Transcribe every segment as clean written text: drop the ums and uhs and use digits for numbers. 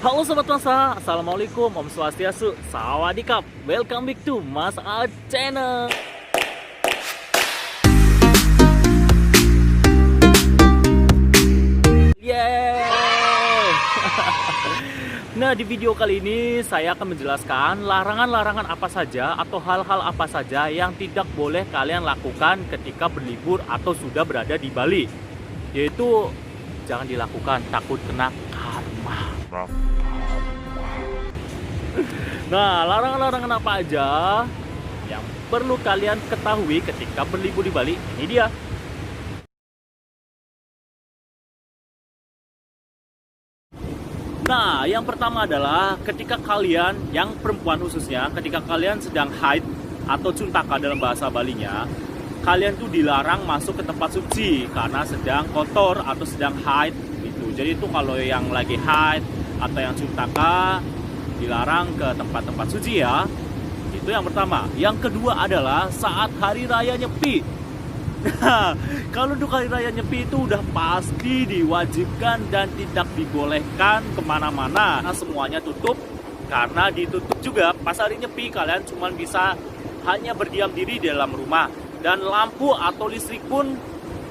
Halo Sobat Masa, Assalamualaikum, Om Swastiastu, Sawadikap. Welcome back to Mas A Channel. Yeay. Nah, di video kali ini saya akan menjelaskan larangan-larangan apa saja atau hal-hal apa saja yang tidak boleh kalian lakukan ketika berlibur atau sudah berada di Bali. Yaitu jangan dilakukan, takut kena karma. Nah, larangan-larangan apa aja yang perlu kalian ketahui ketika berlibur di Bali? Ini dia. Nah, yang pertama adalah ketika kalian, yang perempuan khususnya, ketika kalian sedang haid atau cuntaka dalam bahasa Balinya, kalian tuh dilarang masuk ke tempat suci karena sedang kotor atau sedang haid gitu. Jadi itu kalau yang lagi haid atau yang cuntaka dilarang ke tempat-tempat suci ya. Itu yang pertama. Yang kedua adalah saat hari raya Nyepi. Nah, kalau untuk hari raya Nyepi itu udah pasti diwajibkan dan tidak dibolehkan kemana-mana. Nah, semuanya tutup karena ditutup juga pas hari Nyepi. Kalian cuma bisa hanya berdiam diri di dalam rumah. Dan lampu atau listrik pun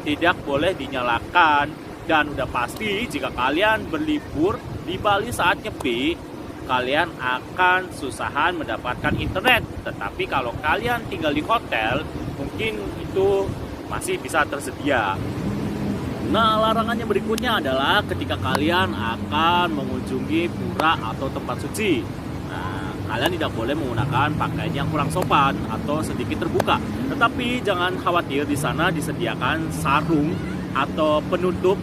tidak boleh dinyalakan. Dan udah pasti jika kalian berlibur di Bali saat Nyepi, kalian akan susahan mendapatkan internet. Tetapi kalau kalian tinggal di hotel, mungkin itu masih bisa tersedia. Nah, larangannya berikutnya adalah ketika kalian akan mengunjungi pura atau tempat suci. Nah, kalian tidak boleh menggunakan pakaian yang kurang sopan atau sedikit terbuka. Tetapi jangan khawatir, di sana disediakan sarung atau penutup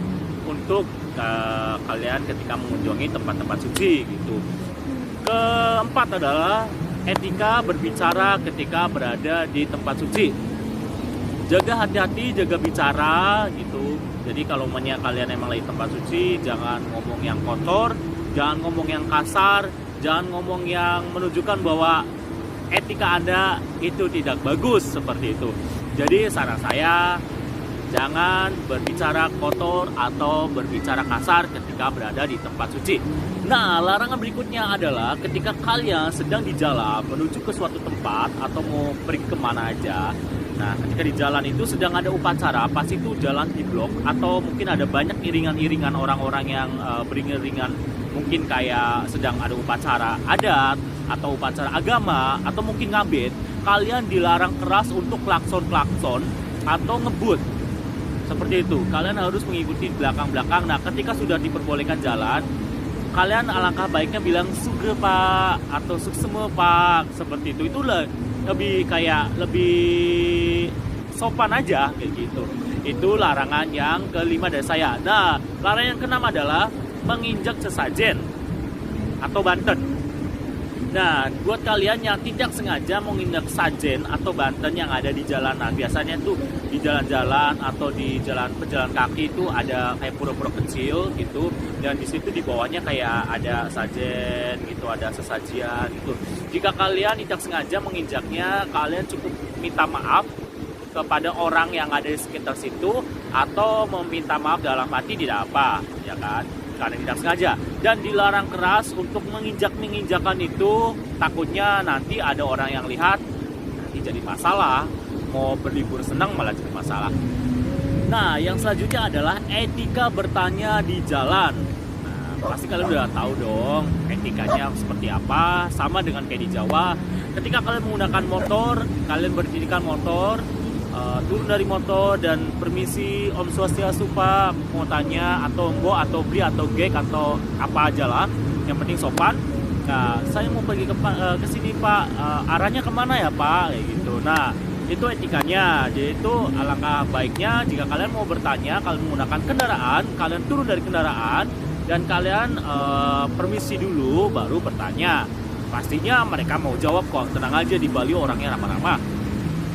untuk kalian ketika mengunjungi tempat-tempat suci gitu. Keempat adalah etika berbicara ketika berada di tempat suci. Jaga hati-hati, jaga bicara gitu. Jadi kalau kalian emang lagi tempat suci, jangan ngomong yang kotor, jangan ngomong yang kasar, jangan ngomong yang menunjukkan bahwa etika Anda itu tidak bagus seperti itu. Jadi saran saya, jangan berbicara kotor atau berbicara kasar ketika berada di tempat suci. Nah, larangan berikutnya adalah ketika kalian sedang di jalan menuju ke suatu tempat atau mau pergi kemana aja. Nah, ketika di jalan itu sedang ada upacara, pas itu jalan di blok atau mungkin ada banyak iringan-iringan orang-orang yang beriringan, mungkin kayak sedang ada upacara adat atau upacara agama atau mungkin ngabed, kalian dilarang keras untuk klakson-klakson atau ngebut. Seperti itu, kalian harus mengikuti belakang-belakang. Nah, ketika sudah diperbolehkan jalan, kalian alangkah baiknya bilang sugeng pak atau sukseme pak, seperti itu. Itulah lebih sopan aja kayak gitu. Itu larangan yang kelima dari saya. Nah, larangan yang keenam adalah menginjak sesajen atau banten. Nah, buat kalian yang tidak sengaja menginjak sajen atau banten yang ada di jalanan, biasanya tuh di jalan-jalan atau di pejalan kaki itu ada kayak pura-pura kecil gitu, dan di situ di bawahnya kayak ada sajen gitu, ada sesajian gitu. Jika kalian tidak sengaja menginjaknya, kalian cukup minta maaf kepada orang yang ada di sekitar situ atau meminta maaf dalam hati tidak apa, ya kan? Karena tidak sengaja, dan dilarang keras untuk menginjakan itu, takutnya nanti ada orang yang lihat, nanti jadi masalah. Mau berlibur senang malah jadi masalah. Nah, yang selanjutnya adalah etika bertanya di jalan. Nah, pasti kalian udah tahu dong etikanya seperti apa, sama dengan kayak di Jawa. Ketika kalian menggunakan motor, kalian berdirikan motor, turun dari motor dan permisi Om Swastiastu Pak, mau tanya atau mbok atau beli atau gek atau apa aja lah, yang penting sopan. Nah, saya mau pergi ke sini Pak, arahnya kemana ya Pak, kayak gitu. Nah, itu etikanya. Jadi itu alangkah baiknya jika kalian mau bertanya, kalian menggunakan kendaraan, kalian turun dari kendaraan dan kalian permisi dulu baru bertanya. Pastinya mereka mau jawab kok, tenang aja, di Bali orangnya ramah-ramah.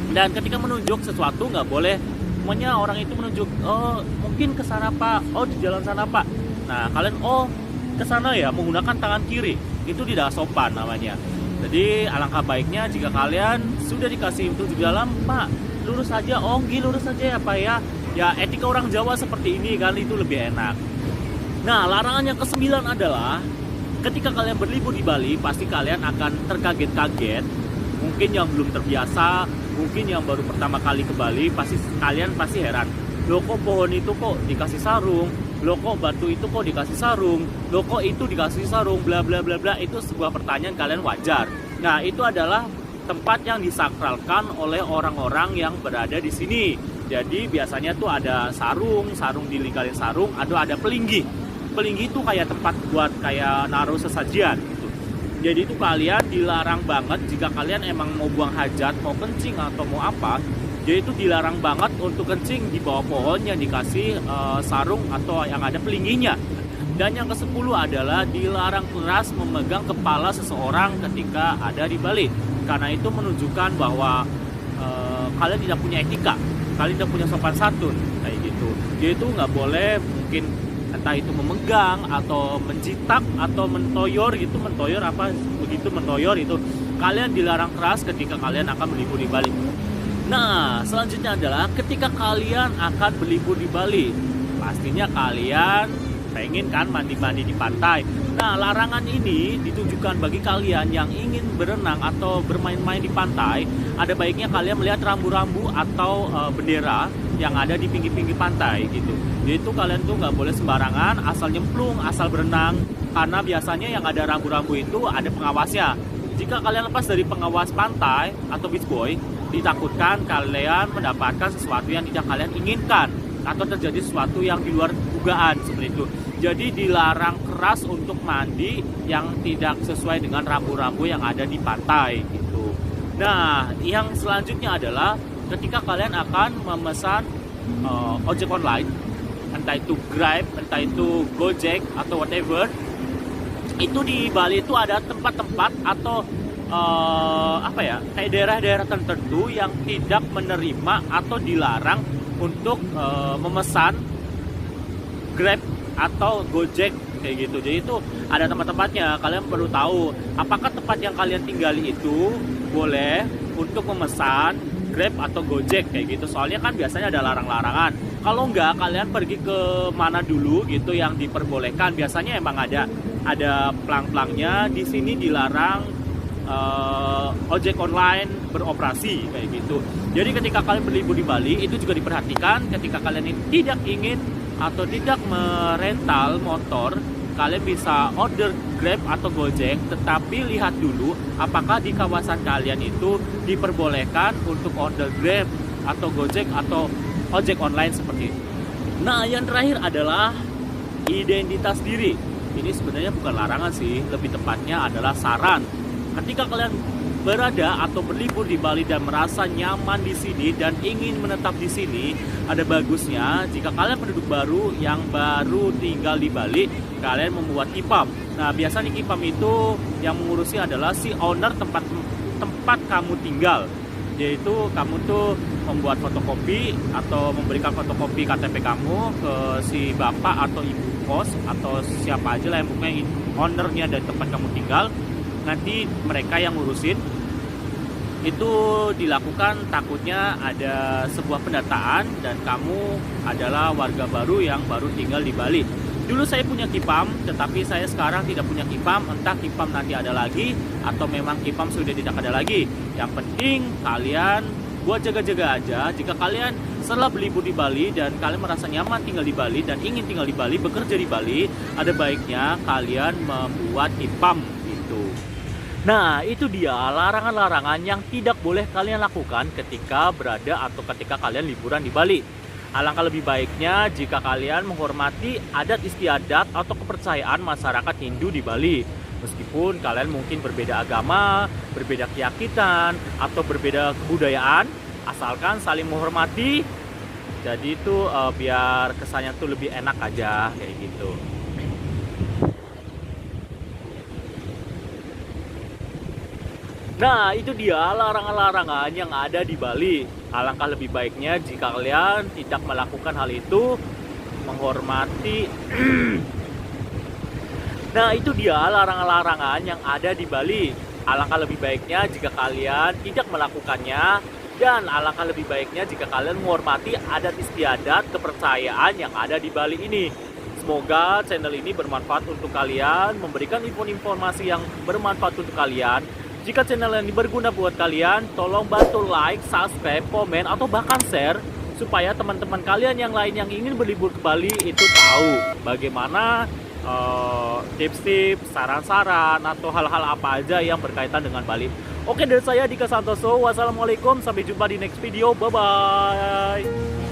Dan ketika menunjuk sesuatu nggak boleh semuanya orang itu menunjuk, oh mungkin ke sana Pak, oh di jalan sana Pak. Nah, kalian oh ke sana ya, menggunakan tangan kiri, itu tidak sopan namanya. Jadi alangkah baiknya jika kalian sudah dikasih untuk di dalam, Pak lurus saja, oh lurus saja ya Pak ya. Ya etika orang Jawa seperti ini kan, itu lebih enak. Nah, larangan yang ke-9 adalah Ketika kalian berlibur di Bali, pasti kalian akan terkaget-kaget. Mungkin yang belum terbiasa, mungkin yang baru pertama kali ke Bali, kalian pasti heran. Loh kok pohon itu kok dikasih sarung? Loh kok batu itu kok dikasih sarung? Loh kok itu dikasih sarung? Bla bla bla bla. Itu sebuah pertanyaan kalian wajar. Nah, itu adalah tempat yang disakralkan oleh orang-orang yang berada di sini. Jadi biasanya tuh ada sarung dilingkarin sarung, atau ada pelinggi. Pelinggi itu kayak tempat buat kayak naruh sesajian gitu. Jadi itu kalian dilarang banget jika kalian emang mau buang hajat, mau kencing atau mau apa. Jadi itu dilarang banget untuk kencing di bawah pohon yang dikasih sarung atau yang ada pelingginya. Dan yang ke-10 adalah dilarang keras memegang kepala seseorang ketika ada di Bali. Karena itu menunjukkan bahwa kalian tidak punya etika, kalian tidak punya sopan santun kayak gitu. Jadi itu nggak boleh mungkin entah itu memegang atau mencitak atau mentoyor gitu, mentoyor itu kalian dilarang keras ketika kalian akan berlibur di Bali. Nah, selanjutnya adalah ketika kalian akan berlibur di Bali, pastinya kalian pengen kan mandi-mandi di pantai. Nah, larangan ini ditujukan bagi kalian yang ingin berenang atau bermain-main di pantai. Ada baiknya kalian melihat rambu-rambu atau bendera yang ada di pinggir-pinggir pantai gitu. Jadi itu kalian tuh nggak boleh sembarangan asal nyemplung, asal berenang. Karena biasanya yang ada rambu-rambu itu ada pengawasnya. Jika kalian lepas dari pengawas pantai atau beach boy, ditakutkan kalian mendapatkan sesuatu yang tidak kalian inginkan atau terjadi sesuatu yang di luar dugaan seperti itu. Jadi dilarang keras untuk mandi yang tidak sesuai dengan rambu-rambu yang ada di pantai gitu. Nah, yang selanjutnya adalah ketika kalian akan memesan ojek online, entah itu Grab, entah itu Gojek atau whatever, itu di Bali itu ada tempat-tempat atau kayak daerah-daerah tertentu yang tidak menerima atau dilarang untuk memesan Grab atau Gojek kayak gitu. Jadi itu ada tempat-tempatnya. Kalian perlu tahu apakah tempat yang kalian tinggali itu boleh untuk memesan Grab atau Gojek kayak gitu. Soalnya kan biasanya ada larang-larangan. Kalau enggak, kalian pergi ke mana dulu gitu yang diperbolehkan. Biasanya emang ada pelang-pelangnya. Di sini dilarang ojek online beroperasi kayak gitu. Jadi ketika kalian berlibur di Bali itu juga diperhatikan ketika kalian tidak ingin atau tidak merental motor, kalian bisa order Grab atau Gojek, tetapi lihat dulu apakah di kawasan kalian itu diperbolehkan untuk order Grab atau Gojek atau ojek online seperti itu. Nah, yang terakhir adalah identitas diri. Ini sebenarnya bukan larangan sih, lebih tepatnya adalah saran. Ketika kalian berada atau berlibur di Bali dan merasa nyaman di sini dan ingin menetap di sini, ada bagusnya jika kalian penduduk baru yang baru tinggal di Bali, kalian membuat KIPAM. Nah, biasanya KIPAM itu yang mengurusi adalah si owner tempat kamu tinggal. Yaitu kamu tuh membuat fotokopi atau memberikan fotokopi KTP kamu ke si bapak atau ibu kos atau siapa aja lah yang punya ownernya dari tempat kamu tinggal. Nanti mereka yang ngurusin. Itu dilakukan takutnya ada sebuah pendataan dan kamu adalah warga baru yang baru tinggal di Bali. Dulu saya punya KIPAM, tetapi saya sekarang tidak punya KIPAM. Entah KIPAM nanti ada lagi atau memang KIPAM sudah tidak ada lagi. Yang penting kalian buat jaga-jaga aja. Jika kalian setelah berlibur di Bali dan kalian merasa nyaman tinggal di Bali dan ingin tinggal di Bali, bekerja di Bali, ada baiknya kalian membuat KIPAM gitu. Nah, itu dia larangan-larangan yang tidak boleh kalian lakukan ketika berada atau ketika kalian liburan di Bali. Alangkah lebih baiknya jika kalian menghormati adat istiadat atau kepercayaan masyarakat Hindu di Bali. Meskipun kalian mungkin berbeda agama, berbeda keyakinan, atau berbeda kebudayaan, asalkan saling menghormati. Jadi itu biar kesannya tuh lebih enak aja kayak gitu. Nah, itu dia larangan-larangan yang ada di Bali. Alangkah lebih baiknya jika kalian tidak melakukan hal itu, menghormati. Nah, itu dia larangan-larangan yang ada di Bali. Alangkah lebih baiknya jika kalian tidak melakukannya, dan alangkah lebih baiknya jika kalian menghormati adat istiadat kepercayaan yang ada di Bali ini. Semoga channel ini bermanfaat untuk kalian, memberikan informasi yang bermanfaat untuk kalian. Jika channel ini berguna buat kalian, tolong bantu like, subscribe, komen, atau bahkan share supaya teman-teman kalian yang lain yang ingin berlibur ke Bali itu tahu bagaimana tips-tips, saran-saran, atau hal-hal apa aja yang berkaitan dengan Bali. Oke, dari saya Dika Santoso. Wassalamualaikum, sampai jumpa di next video. Bye-bye.